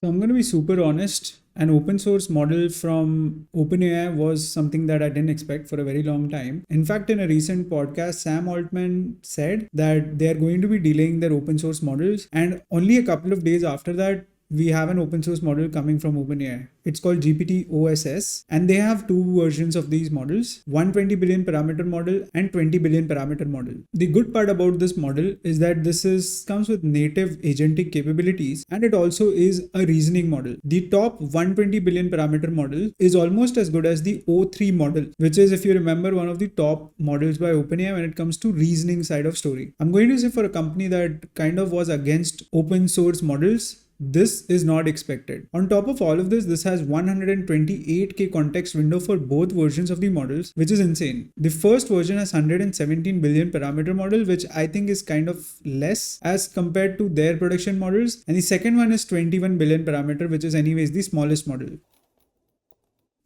So I'm going to be super honest. An open source model from OpenAI was something that I didn't expect for a very long time. In fact, in a recent podcast, Sam Altman said that they are going to be delaying their open source models. And only a couple of days after that, we have an open source model coming from OpenAI. It's called GPT-OSS, and they have two versions of these models, 120 billion parameter model and 20 billion parameter model. The good part about this model is that comes with native agentic capabilities, and it also is a reasoning model. The top 120 billion parameter model is almost as good as the O3 model, which is, if you remember, one of the top models by OpenAI when it comes to reasoning side of story. I'm going to say, for a company that kind of was against open source models, this is not expected. On top of all of this has 128k context window for both versions of the models, which is insane. The first version has 117 billion parameter model, which I think is kind of less as compared to their production models. And the second one is 21 billion parameter, which is anyways the smallest model.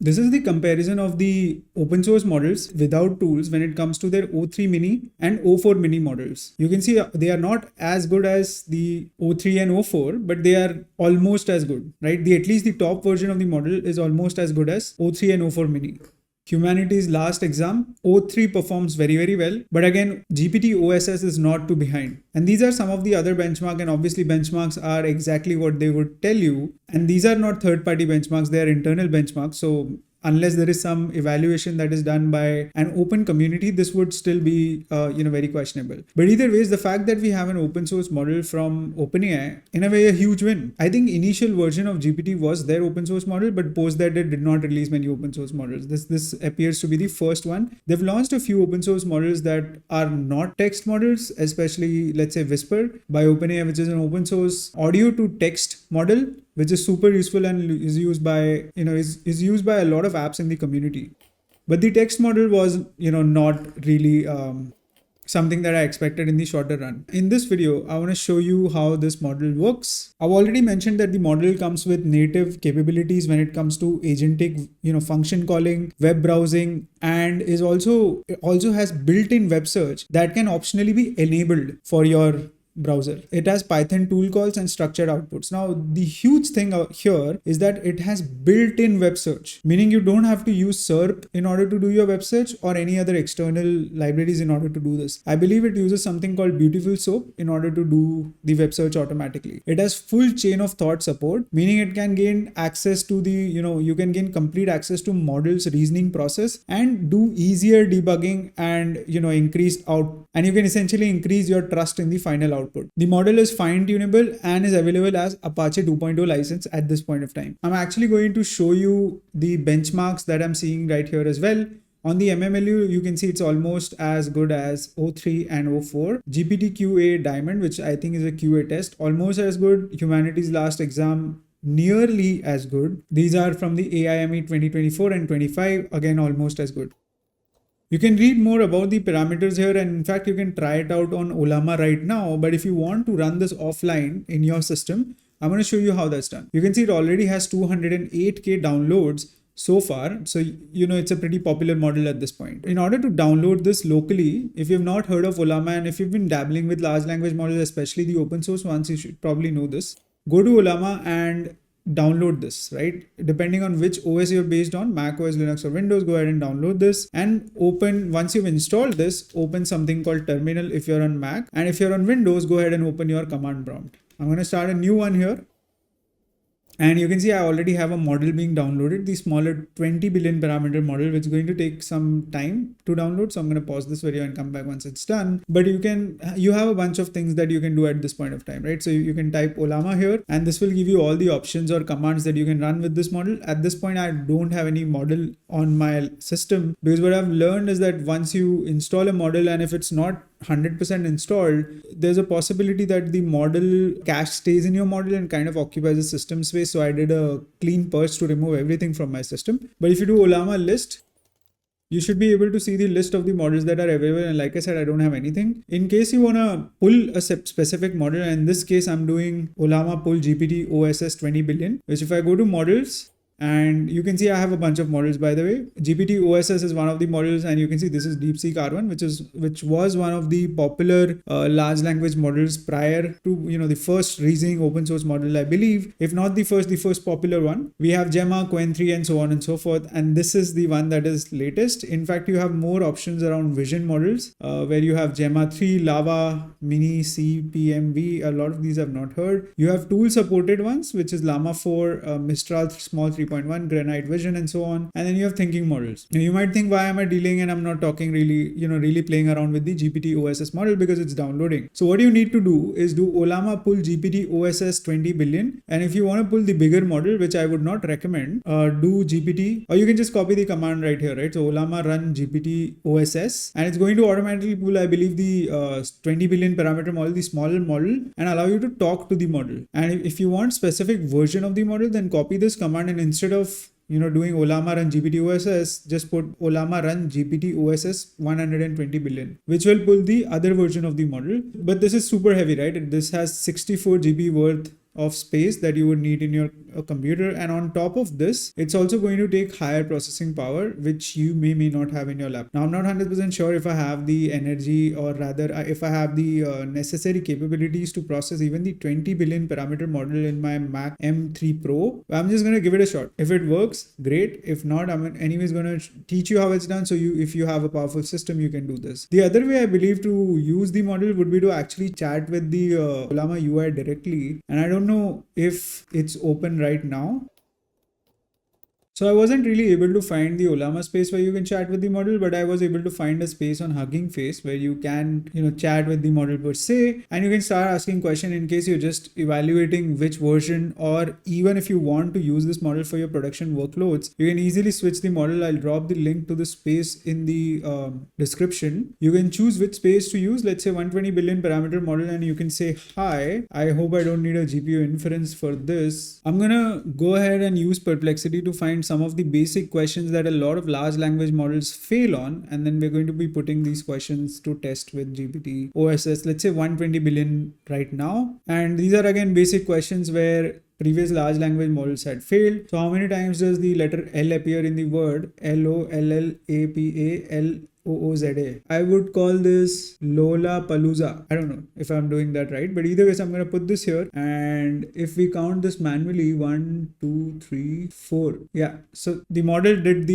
This is the comparison of the open source models without tools when it comes to their O3 mini and O4 mini models. You can see they are not as good as the O3 and O4, but they are almost as good, right? At least the top version of the model is almost as good as O3 and O4 mini. Humanity's last exam, O3 performs very, very well. But again, GPT-OSS is not too behind. And these are some of the other benchmarks, and obviously benchmarks are exactly what they would tell you. And these are not third-party benchmarks, they are internal benchmarks. So unless there is some evaluation that is done by an open community, this would still be very questionable. But either ways, the fact that we have an open source model from OpenAI, in a way, a huge win. I think initial version of GPT was their open source model, but post that it did not release many open source models. This appears to be the first one. They've launched a few open source models that are not text models, especially let's say Whisper by OpenAI, which is an open source audio to text model, which is super useful and is used by a lot of apps in the community. But the text model was not really something that I expected in the shorter run. In this video, I want to show you how this model works. I've already mentioned that the model comes with native capabilities when it comes to agentic, function calling, web browsing, and also has built-in web search that can optionally be enabled for your browser. It has Python tool calls and structured outputs. Now, the huge thing here is that it has built-in web search, meaning you don't have to use SERP in order to do your web search or any other external libraries in order to do this. I believe it uses something called Beautiful Soap in order to do the web search automatically. It has full chain of thought support, meaning it can gain access to you can gain complete access to model's reasoning process and do easier debugging and, and you can essentially increase your trust in the final output. The model is fine-tunable and is available as Apache 2.0 license at this point of time. I'm actually going to show you the benchmarks that I'm seeing right here as well. On the MMLU, you can see it's almost as good as O3 and O4. GPT-QA Diamond, which I think is a QA test, almost as good. Humanity's last exam, nearly as good. These are from the AIME 2024 and 25, again almost as good. You can read more about the parameters here, and in fact, you can try it out on Ollama right now. But if you want to run this offline in your system, I'm going to show you how that's done. You can see it already has 208k downloads so far. So, it's a pretty popular model at this point. In order to download this locally, if you've not heard of Ollama and if you've been dabbling with large language models, especially the open source ones, you should probably know this. Go to Ollama and download this, right? Depending on which OS you're based on, Mac OS, Linux or Windows, go ahead and download this and once you've installed this, open something called terminal if you're on Mac, and if you're on Windows, go ahead and open your command prompt. I'm going to start a new one here. And you can see I already have a model being downloaded, the smaller 20 billion parameter model, which is going to take some time to download. So I'm going to pause this video and come back once it's done. But you have a bunch of things that you can do at this point of time, right? So you can type Ollama here, and this will give you all the options or commands that you can run with this model. At this point, I don't have any model on my system, because what I've learned is that once you install a model, and if it's not 100% installed, there's a possibility that the model cache stays in your model and kind of occupies the system space. So I did a clean purge to remove everything from my system. But if you do Ollama list, you should be able to see the list of the models that are available. And like I said, I don't have anything. In case you want to pull a specific model, and in this case, I'm doing Ollama pull GPT-OSS 20 billion, which if I go to models, And you can see I have a bunch of models, by the way. GPT-OSS is one of the models, and you can see this is DeepSeek R1, which was one of the popular large language models prior to the first reasoning open source model, I believe. If not the first popular one. We have Gemma, Qwen 3, and so on and so forth. And this is the one that is latest. In fact, you have more options around vision models, where you have Gemma 3, Lava, Mini, CPMV. A lot of these I've not heard. You have tool supported ones, which is Llama 4, Mistral Small 3.1, Granite Vision, and so on. And then you have thinking models. Now you might think, why am I dealing and I'm not talking really playing around with the GPT-OSS model, because it's downloading. So what you need to do is do Olama pull GPT-OSS 20 billion. And if you want to pull the bigger model, which I would not recommend, do GPT, or you can just copy the command right here, right? So Olama run GPT-OSS, and it's going to automatically pull, I believe, the 20 billion parameter model, the smaller model, and allow you to talk to the model. And if you want specific version of the model, then copy this command, and instead of doing Olama run GPT-OSS, just put Olama run GPT-OSS 120 billion, which will pull the other version of the model. But this is super heavy, right? This has 64 GB worth of space that you would need in your computer, and on top of this, it's also going to take higher processing power, which you may not have in your lab. Now I'm not 100% sure if I have the energy, or rather if I have the necessary capabilities to process even the 20 billion parameter model in my Mac M3 Pro. I'm just going to give it a shot. If it works, great. If not, I'm anyways going to teach you how it's done, so if you have a powerful system, you can do this. The other way I believe to use the model would be to actually chat with the Olama UI directly, and I don't know if it's open right now. So I wasn't really able to find the Olama space where you can chat with the model, but I was able to find a space on Hugging Face where you can, chat with the model per se, and you can start asking questions in case you're just evaluating which version, or even if you want to use this model for your production workloads, you can easily switch the model. I'll drop the link to the space in the description. You can choose which space to use, let's say 120 billion parameter model, and you can say, hi, I hope I don't need a GPU inference for this. I'm gonna go ahead and use Perplexity to find some of the basic questions that a lot of large language models fail on, and then we're going to be putting these questions to test with GPT-OSS, let's say 120 billion right now. And these are again basic questions where previous large language models had failed. So how many times does the letter L appear in the word LOLLAPALOOZA? I would call this Lola Palooza. I don't know if I'm doing that right, but either way, so I'm going to put this here. And if we count this manually, 1, 2, 3, 4. Yeah. So the model did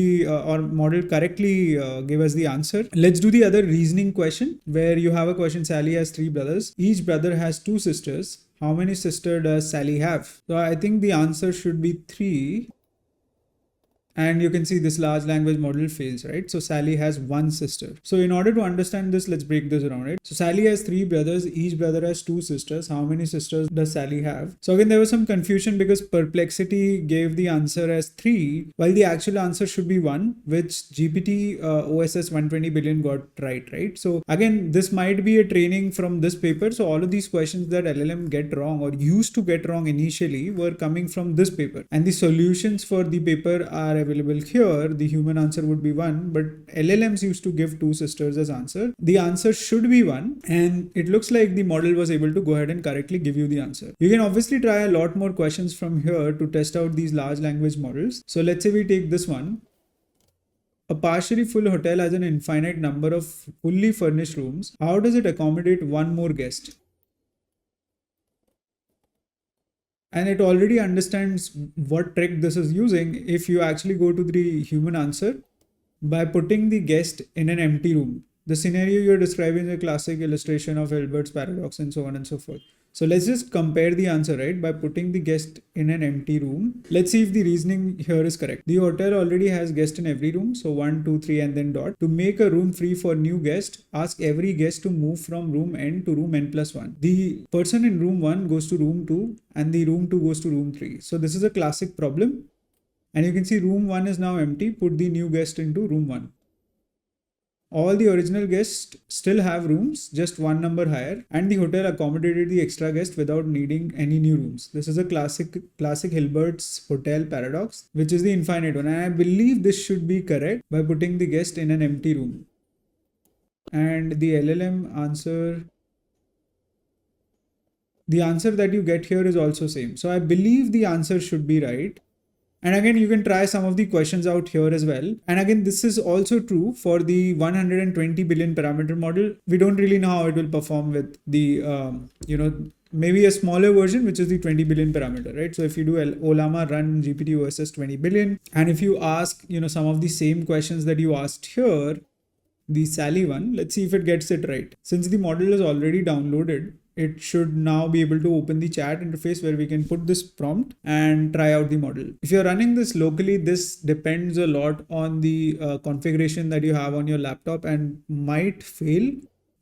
model correctly gave us the answer. Let's do the other reasoning question, where you have a question. Sally has 3 brothers. Each brother has 2 sisters. How many sisters does Sally have? So I think the answer should be 3. And you can see this large language model fails, right? So Sally has 1 sister. So in order to understand this, let's break this around, right? So Sally has 3 brothers. Each brother has 2 sisters. How many sisters does Sally have? So again, there was some confusion because Perplexity gave the answer as 3, while the actual answer should be 1, which GPT-OSS 120 billion got right? So again, this might be a training from this paper. So all of these questions that LLM get wrong or used to get wrong initially were coming from this paper. And the solutions for the paper are available here. The human answer would be 1, but LLMs used to give 2 sisters as answer. The answer should be 1, and it looks like the model was able to go ahead and correctly give you the answer. You can obviously try a lot more questions from here to test out these large language models. So let's say we take this one. A partially full hotel has an infinite number of fully furnished rooms. How does it accommodate one more guest? And it already understands what trick this is using if you actually go to the human answer by putting the guest in an empty room. The scenario you're describing is a classic illustration of Hilbert's paradox and so on and so forth. So let's just compare the answer, right? By putting the guest in an empty room. Let's see if the reasoning here is correct. The hotel already has guest in every room. So 1, 2, 3, and then dot. To make a room free for new guest, ask every guest to move from room n to room n+1. The person in room 1 goes to room 2 and the room 2 goes to room 3. So this is a classic problem. And you can see room 1 is now empty. Put the new guest into room 1. All the original guests still have rooms, just 1 number higher, and the hotel accommodated the extra guest without needing any new rooms. This is a classic Hilbert's hotel paradox, which is the infinite one. And I believe this should be correct by putting the guest in an empty room. And the LLM answer, the answer that you get here is also same. So I believe the answer should be right. And again, you can try some of the questions out here as well. And again, this is also true for the 120 billion parameter model. We don't really know how it will perform with the, maybe a smaller version, which is the 20 billion parameter, right? So if you do Olama run GPT-OSS 20 billion, and if you ask, some of the same questions that you asked here, the Sally one, let's see if it gets it right. Since the model is already downloaded, it should now be able to open the chat interface where we can put this prompt and try out the model. If you're running this locally, this depends a lot on the configuration that you have on your laptop and might fail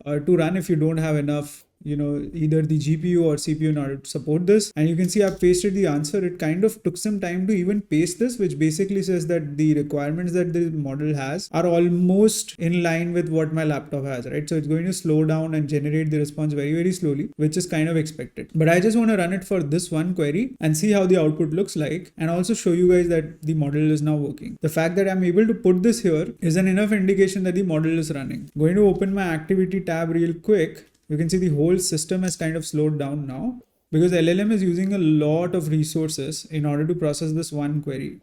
to run if you don't have enough either the GPU or CPU in order to support this. And you can see I've pasted the answer. It kind of took some time to even paste this, which basically says that the requirements that the model has are almost in line with what my laptop has, right? So it's going to slow down and generate the response very, very slowly, which is kind of expected. But I just want to run it for this one query and see how the output looks like, and also show you guys that the model is now working. The fact that I'm able to put this here is an enough indication that the model is running. I'm going to open my activity tab real quick. You can see the whole system has kind of slowed down now because LLM is using a lot of resources in order to process this one query.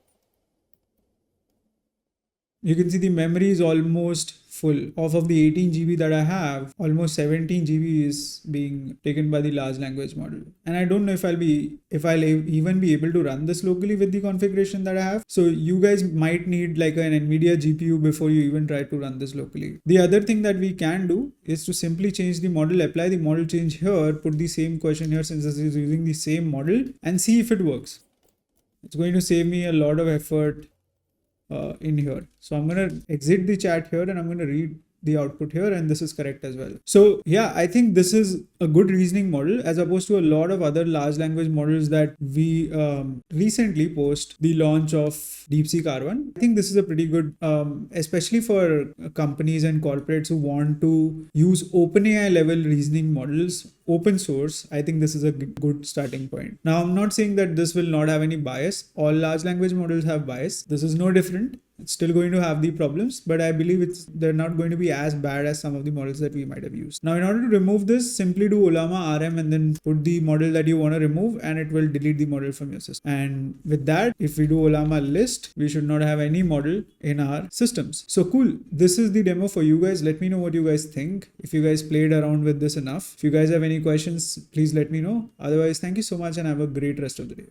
You can see the memory is almost full. Off of the 18 GB that I have, almost 17 GB is being taken by the large language model. And I don't know if I'll even be able to run this locally with the configuration that I have. So you guys might need like an NVIDIA GPU before you even try to run this locally. The other thing that we can do is to simply change the model, apply the model change here, put the same question here since this is using the same model, and see if it works. It's going to save me a lot of effort in here. So I'm going to exit the chat here and I'm going to read the output here, and this is correct as well. So yeah, I think this is a good reasoning model as opposed to a lot of other large language models that we recently post the launch of DeepSeek R1. I think this is a pretty good, especially for companies and corporates who want to use OpenAI level reasoning models, open source. I think this is a good starting point. Now, I'm not saying that this will not have any bias. All large language models have bias. This is no different. It's still going to have the problems, but I believe they're not going to be as bad as some of the models that we might have used. Now, in order to remove this, simply do Olama RM and then put the model that you want to remove, and it will delete the model from your system. And with that, if we do Olama list, we should not have any model in our systems. So cool. This is the demo for you guys. Let me know what you guys think. If you guys played around with this enough. If you guys have any questions, please let me know. Otherwise, thank you so much and have a great rest of the day.